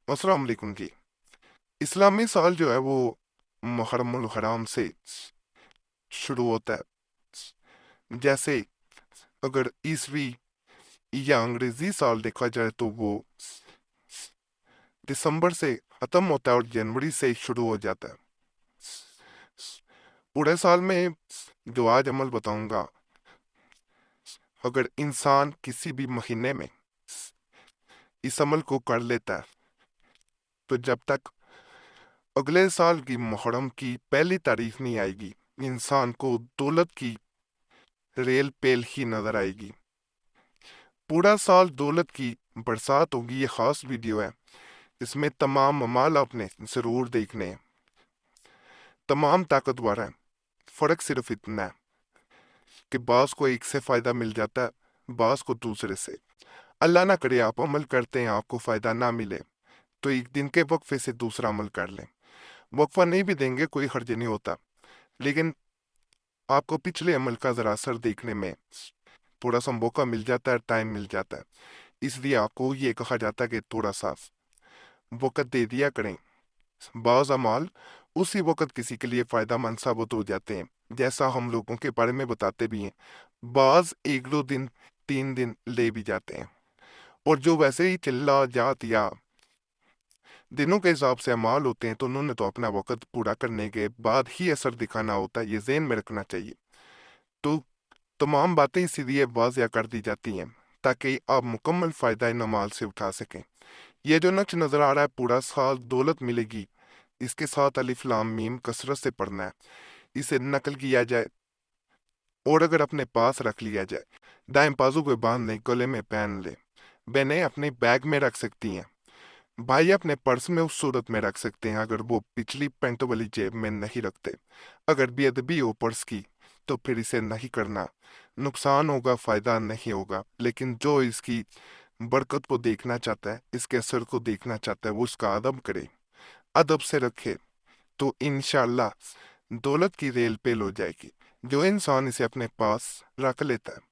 अस्सलाम वालेकुम जी। इस्लामी साल जो है वो मुहर्रमुल हराम से शुरू होता है। जैसे अगर ईसवी या अंग्रेजी साल देखा जाए तो वो दिसंबर से खत्म होता है और जनवरी से शुरू हो जाता है। पूरे साल में जो आज अमल बताऊंगा, अगर इंसान किसी भी महीने में इस अमल को कर लेता है तो जब तक अगले साल की मुहर्रम की पहली तारीख नहीं आएगी, इंसान को दौलत की रेल पेल ही नजर आएगी। पूरा साल दौलत की बरसात होगी। ये खास वीडियो है, इसमें तमाम ममाल आपने जरूर देखने हैं। तमाम ताकतवर हैं। फर्क सिर्फ इतना है कि बास को एक से फायदा मिल जाता है, बास को दूसरे से। अल्लाह ना करे आप अमल करते हैं, आपको फायदा ना मिले तो एक दिन के वक्फे से दूसरा अमल कर लें। वक्फा नहीं भी देंगे कोई हर्ज नहीं होता, लेकिन आपको पिछले अमल का जरा असर देखने में थोड़ा सा मौका मिल जाता है, टाइम मिल जाता है। इसलिए आपको ये कहा जाता है कि थोड़ा सा वक़्त दे दिया करें। बाज़ अमाल उसी वक़्त किसी के लिए फ़ायदेमंद साबित हो जाते हैं, जैसा हम लोगों के बारे में बताते भी हैं। बाज़ 1-2 दिन, 3 दिन ले भी जाते हैं, और जो वैसे ही चिल्ला जात या दिनों के हिसाब से अमाल होते हैं तो उन्होंने तो अपना वक़्त पूरा करने के बाद ही असर दिखाना होता है, ये ज़हन में रखना चाहिए। तो तमाम बातें इसीलिए वाज़िया कर दी जाती हैं ताकि आप मुकम्मल फ़ायदा इन अमाल से उठा सकें। ये जो नक्श नज़र आ रहा है, पूरा साल दौलत मिलेगी, इसके साथ अलिफ लाम मीम कसरत से पढ़ना है। इसे नकल किया जाए और अगर अपने पास रख लिया जाए, दाएं बाजू को बांध लें, गले में पहन लें। बहनें अपने बैग में रख सकती हैं, भाई अपने पर्स में उस सूरत में रख सकते हैं अगर वो पिछली पैंटों वाली जेब में नहीं रखते। अगर बेअदबी हो पर्स की तो फिर इसे नहीं करना, नुकसान होगा, फायदा नहीं होगा। लेकिन जो इसकी बरकत को देखना चाहता है, इसके असर को देखना चाहता है, वो उसका अदब करे, अदब से रखे, तो इंशाअल्लाह दौलत की रेल पेल हो जाएगी। जो इंसान इसे अपने पास रख लेता है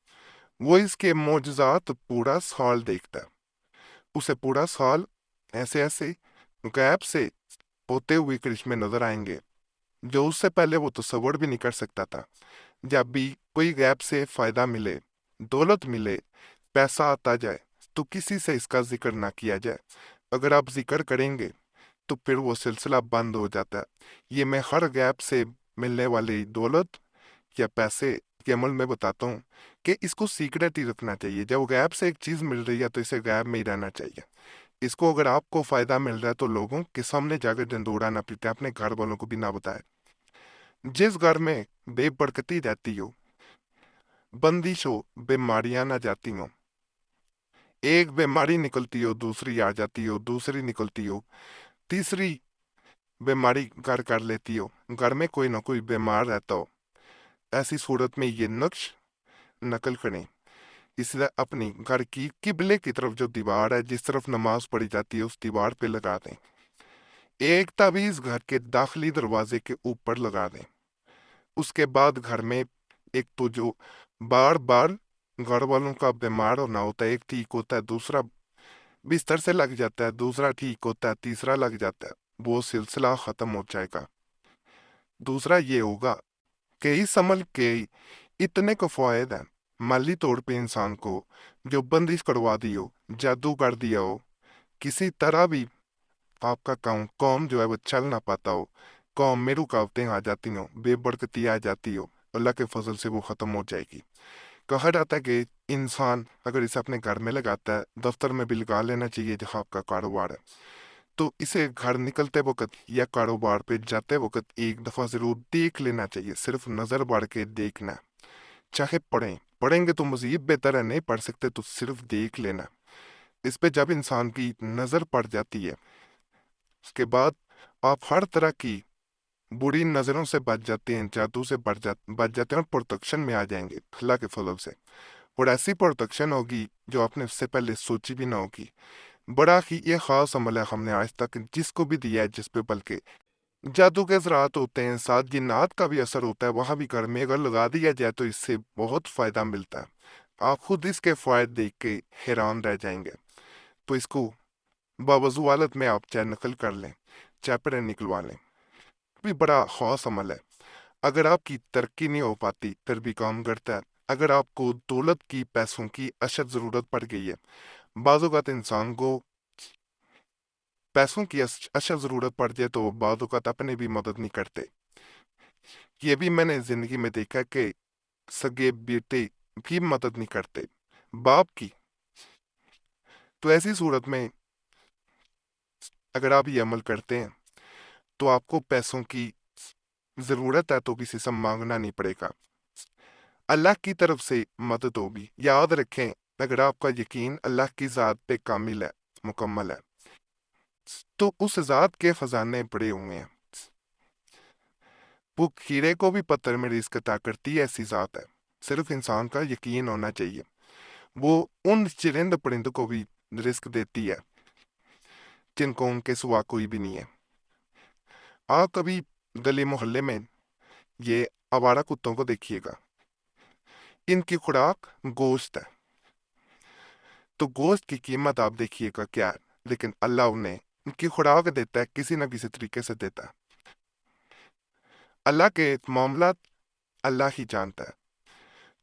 वो इसके मोजज़ात पूरा साल देखता है। उसे पूरा साल ऐसे ऐसे गैप से होते हुए करिश्मे नजर आएंगे जो उससे पहले वो तसव्वुर भी नहीं कर सकता था। जब भी कोई गैप से फायदा मिले, दौलत मिले, पैसा आता जाए, तो किसी से इसका जिक्र ना किया जाए। अगर आप जिक्र करेंगे तो फिर वो सिलसिला बंद हो जाता है। ये मैं हर गैप से मिलने वाली दौलत या पैसे के अमल में बताता हूँ कि इसको सीक्रेट ही रखना चाहिए। जब गैप से एक चीज मिल रही है तो इसे गैप में ही रहना चाहिए। इसको अगर आपको फायदा मिल रहा है तो लोगों के सामने जाकर ढंढोरा ना पीटे, अपने घर वालों को भी ना बताए। जिस घर में बेबरकती रहती हो, बंदिश हो, बीमारियां ना जाती हो, एक बीमारी निकलती हो दूसरी आ जाती हो, दूसरी निकलती हो तीसरी बीमारी घर कर लेती हो, घर में कोई ना कोई बीमार रहता हो, ऐसी सूरत में ये नक्श नकल करें। इसलिए अपनी घर की किबले की तरफ जो दीवार है, जिस तरफ नमाज पढ़ी जाती है, उस दीवार पे लगा दें। एक ताबीज घर के दाखिली दरवाजे के ऊपर लगा दें। उसके बाद घर में एक तो जो बार बार घर वालों का बीमार होना होता है, एक ठीक होता है, दूसरा बिस्तर से लग जाता है, दूसरा ठीक होता है, तीसरा लग जाता है, वो सिलसिला खत्म हो जाएगा। दूसरा ये होगा कि इस अमल के इतने को फायद है माली तौर पे इंसान को, जो बंदिश करवा दी हो, जादू कर दिया हो, किसी तरह भी आपका कौम जो है वो चल ना पाता हो, कौम में रुकावटें आ जाती हो, बेबरकती आ जाती हो, अल्लाह के फजल से वो ख़त्म हो जाएगी। कहा जाता है कि इंसान अगर इसे अपने घर में लगाता है, दफ्तर में भी लगा लेना चाहिए जहाँ आपका कारोबार है, तो इसे घर निकलते वक्त या कारोबार पे जाते वक्त एक दफ़ा ज़रूर देख लेना चाहिए। सिर्फ नज़र बढ़ के देखना है। चाहे पढ़ेंगे तो मजीद बेहतर है, नहीं पढ़ सकते तो सिर्फ देख लेना। इस पे जब इंसान की नज़र पड़ जाती है, उसके बाद आप हर तरह की बुरी नज़रों से बच जाते हैं, जादू से बच जाते हैं और प्रोटेक्शन में आ जाएंगे अल्लाह के फजल से। और ऐसी प्रोटेक्शन होगी जो आपने उससे पहले सोची भी ना होगी। बड़ा ही ये खास अमल है, हमने आज तक जिसको भी दिया है जिस पे, बल्कि जादू के असरात होते हैं, साथ जिन्नात का भी असर होता है, वहां भी घर में अगर लगा दिया जाए तो इससे बहुत फायदा मिलता है। आप खुद इसके फायदे देख के हैरान रह जाएंगे। तो इसको बावजूद हालत में आप चाहे नकल कर लें, चाहे पढ़े निकलवा लें, भी बड़ा ख़ास अमल है। अगर आपकी तरक्की नहीं हो पाती फिर भी काम करता है। अगर आपको दौलत की, पैसों की अशद ज़रूरत पड़ गई है, बाज़ औक़ात इंसान को पैसों की अशद ज़रूरत पड़ जाए तो बाज़ औक़ात अपने भी मदद नहीं करते। ये भी मैंने ज़िंदगी में देखा कि सगे बेटे भी मदद नहीं करते बाप की। तो ऐसी सूरत में अगर आप ये अमल करते हैं तो आपको पैसों की ज़रूरत है तो किसी से मांगना नहीं पड़ेगा, अल्लाह की तरफ से मदद होगी। याद रखें, अगर आपका यकीन अल्लाह की ज़ात पे कामिल है, मुकम्मल है, तो उस ज़ात के ख़जाने बड़े हुए हैं। वो कीड़े को भी पत्थर में रिस्क अता करती है, ऐसी ज़ात है। सिर्फ इंसान का यकीन होना चाहिए। वो उन चरिंद परिंद को भी रिस्क देती है जिनको उनके सिवा कोई भी नहीं है। आप कभी गली मोहल्ले में ये आवारा कुत्तों को देखिएगा, इनकी खुराक गोश्त है, तो गोश्त की कीमत आप देखिएगा क्या है, लेकिन अल्लाह उन्हें इनकी खुराक देता है, किसी न किसी तरीके से देता है। अल्लाह के मामला अल्लाह ही जानता है।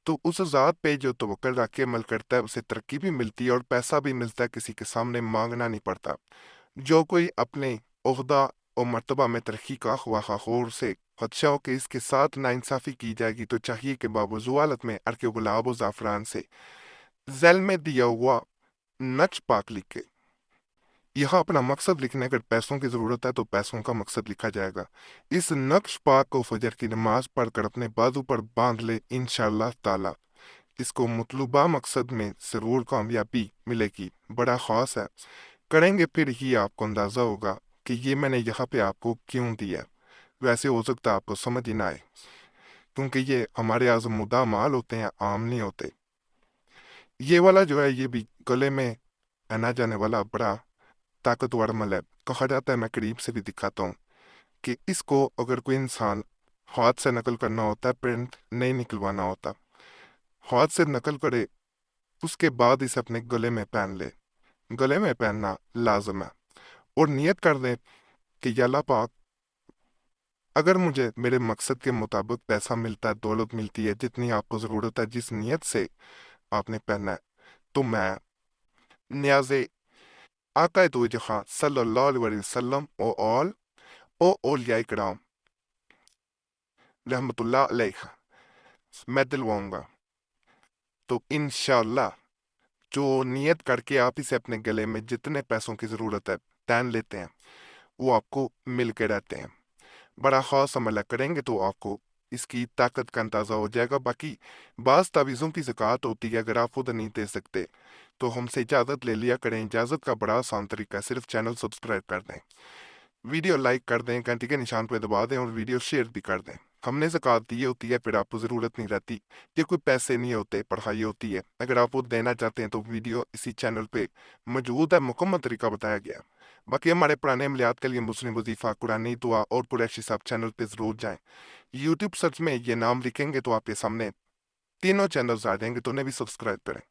तो उस ज़ात पे जो तवक्कुल रख के अमल करता है उसे तरक्की भी मिलती है और पैसा भी मिलता है, किसी के सामने मांगना नहीं पड़ता। जो कोई अपने ओहदा और मर्तबा में तरक्की का ख्वाहार से खदशा हो कि इसके साथ नाइंसाफ़ी की जाएगी, तो चाहिए कि बावजूद हालत में अर्के गुलाब और ज़ाफ़रान से ज़ैल में दिया हुआ नक्श पाक लिखे। यहाँ अपना मकसद लिखने, अगर पैसों की ज़रूरत है तो पैसों का मकसद लिखा जाएगा। इस नक्श पाक को फजर की नमाज पढ़कर अपने बाजू पर बांध ले, इंशाअल्लाह ताला इसको मतलूबा मकसद में ज़रूर कामयाबी मिलेगी। बड़ा ख़ास है, करेंगे फिर ही आपको अंदाज़ा होगा कि ये मैंने यहाँ पे आपको क्यों दिया। वैसे हो सकता है आपको समझ ही ना आए, क्योंकि ये हमारे आज़मूदा माल होते हैं, आम नहीं होते। ये वाला जो है ये भी गले में पहना जाने वाला बड़ा ताकतवर अमल है। कहा जाता है, मैं करीब से भी दिखाता हूँ, कि इसको अगर कोई इंसान हाथ से नकल करना होता है, प्रिंट नहीं निकलवाना होता, हाथ से नकल करे उसके बाद इसे अपने गले में पहन ले। गले में पहनना लाजम है और नियत कर दे कि या अल्लाह पाक, अगर मुझे मेरे मकसद के मुताबिक पैसा मिलता है, दौलत मिलती है जितनी आपको ज़रूरत है, जिस नियत से आपने पहना है, तो मैं न्याज़े आका दो जहां सल्लल्लाहु अलैहि वसल्लम और औलिया किराम रहमतुल्लाह अलैह मैं दिलवाऊंगा। तो इंशाअल्लाह जो नियत करके आप इसे अपने गले में जितने पैसों की ज़रूरत है पहन लेते हैं, वो आपको मिल के रहते हैं। बड़ा ख़ास अमल करेंगे तो आपको इसकी ताकत का अंदाज़ा हो जाएगा। बाकी बाज़ तावीज़ों की ज़कात होती है, अगर आप खुद नहीं दे सकते तो हमसे इजाज़त ले लिया करें। इजाज़त का बड़ा आसान तरीका है, सिर्फ चैनल सब्सक्राइब कर दें, वीडियो लाइक कर दें, घंटी के निशान पर दबा दें और वीडियो शेयर भी कर दें। हमने ज़कात दी होती है, फिर आपको ज़रूरत नहीं रहती। ये कोई पैसे नहीं होते, पढ़ाई होती है। अगर आप वो देना चाहते हैं तो वीडियो इसी चैनल पे मौजूद है, मुकम्मल तरीका बताया गया। बाकी हमारे पुराने अमलियात के लिए मुस्लिम वजीफ़ा, कुरानी दुआ और कुरैशी साहब चैनल पे ज़रूर जाएं। यूट्यूब सर्च में ये नाम लिखेंगे तो आपके सामने तीनों चैनल्स आ जाएंगे, तो उन्हें भी सब्सक्राइब करें।